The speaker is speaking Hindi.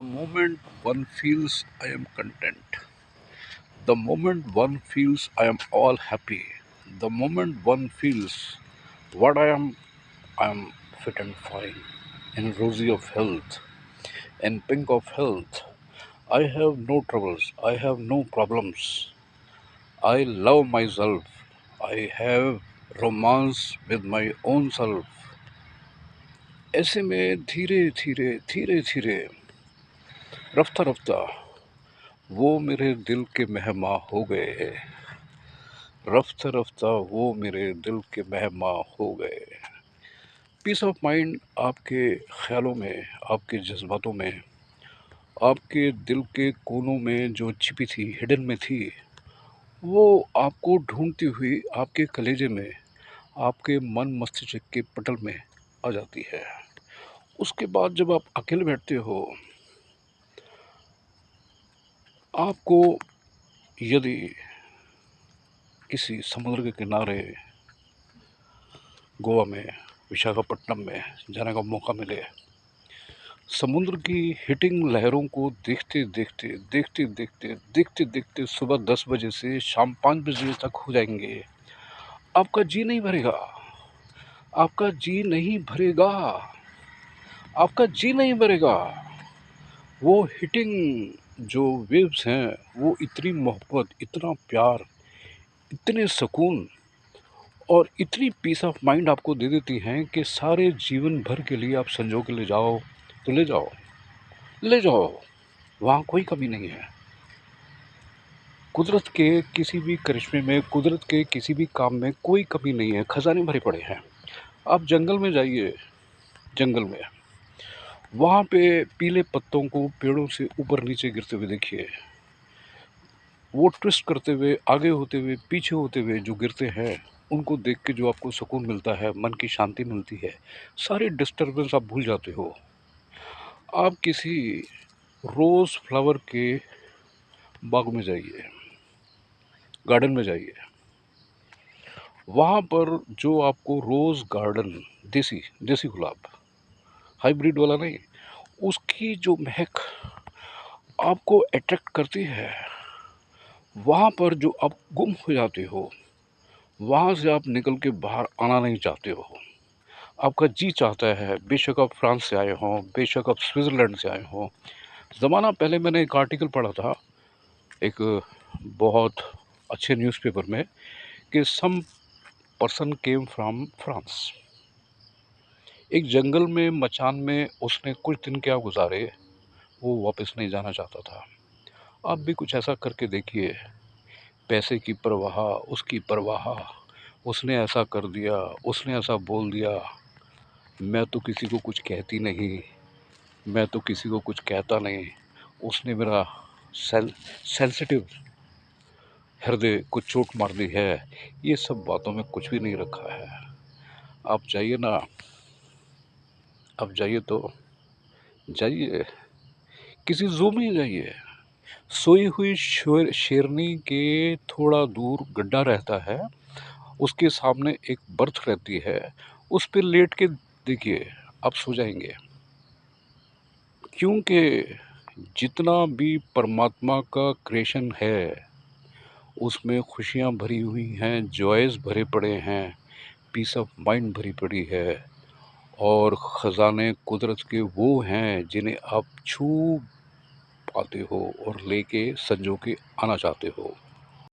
The moment one feels I am content. The moment one feels I am all happy. The moment one feels what I am fit and fine, in rosy of health, in pink of health. I have no troubles, I have no problems. I love myself. I have romance with my own self. ऐसे में धीरे धीरे धीरे धीरे रफ्ता रफ्ता वो मेरे दिल के मेहमा हो गए। रफ्ता रफ्ता वो मेरे दिल के मेहमा हो गए। पीस ऑफ माइंड आपके ख्यालों में, आपके जज्बातों में, आपके दिल के कोनों में जो छिपी थी, हिडन में थी, वो आपको ढूंढती हुई आपके कलेजे में, आपके मन मस्तिष्क के पटल में आ जाती है। उसके बाद जब आप अकेले बैठते हो, आपको यदि किसी समुद्र के किनारे गोवा में, विशाखापट्टनम में जाने का मौका मिले, समुद्र की हिटिंग लहरों को देखते देखते देखते देखते देखते देखते सुबह 10 बजे से शाम 5 बजे तक हो जाएंगे, आपका जी नहीं भरेगा। आपका जी नहीं भरेगा। आपका जी नहीं भरेगा। वो हिटिंग जो वेव्स हैं, वो इतनी मोहब्बत, इतना प्यार, इतने सुकून और इतनी पीस ऑफ माइंड आपको दे देती हैं कि सारे जीवन भर के लिए आप संजो के ले जाओ तो ले जाओ, ले जाओ। वहाँ कोई कमी नहीं है। कुदरत के किसी भी करिश्मे में, कुदरत के किसी भी काम में कोई कमी नहीं है। खजाने भरे पड़े हैं। आप जंगल में जाइए, जंगल में वहाँ पे पीले पत्तों को पेड़ों से ऊपर नीचे गिरते हुए देखिए। वो ट्विस्ट करते हुए, आगे होते हुए, पीछे होते हुए जो गिरते हैं, उनको देख के जो आपको सुकून मिलता है, मन की शांति मिलती है, सारी डिस्टर्बेंस आप भूल जाते हो। आप किसी रोज़ फ्लावर के बाग में जाइए, गार्डन में जाइए। वहाँ पर जो आपको रोज़ गार्डन, देसी देसी गुलाब, हाइब्रिड वाला नहीं, उसकी जो महक आपको अट्रैक्ट करती है, वहाँ पर जो आप गुम हो जाते हो, वहाँ से आप निकल के बाहर आना नहीं चाहते हो। आपका जी चाहता है, बेशक आप फ्रांस से आए हों, बेशक आप स्विट्ज़रलैंड से आए हों। ज़माना पहले मैंने एक आर्टिकल पढ़ा था, एक बहुत अच्छे न्यूज़पेपर में, कि some person came from France. एक जंगल में, मचान में उसने कुछ दिन क्या गुज़ारे, वो वापस नहीं जाना चाहता था। आप भी कुछ ऐसा करके देखिए। पैसे की परवाह, उसकी परवाह, उसने ऐसा कर दिया, उसने ऐसा बोल दिया, मैं तो किसी को कुछ कहती नहीं, मैं तो किसी को कुछ कहता नहीं, उसने मेरा सेंसिटिव हृदय को चोट मार दी है। ये सब बातों में कुछ भी नहीं रखा है। आप जाइए ना, आप जाइए तो जाइए, किसी ज़ू में जाइए। सोई हुई शेरनी के थोड़ा दूर गड्ढा रहता है, उसके सामने एक बर्थ रहती है, उस पे लेट के देखिए, आप सो जाएंगे। क्योंकि जितना भी परमात्मा का क्रिएशन है, उसमें खुशियाँ भरी हुई हैं, जॉयज़ भरे पड़े हैं, पीस ऑफ माइंड भरी पड़ी है, और ख़जाने कुदरत के वो हैं जिन्हें आप छू पाते हो और लेके संजो के आना चाहते हो।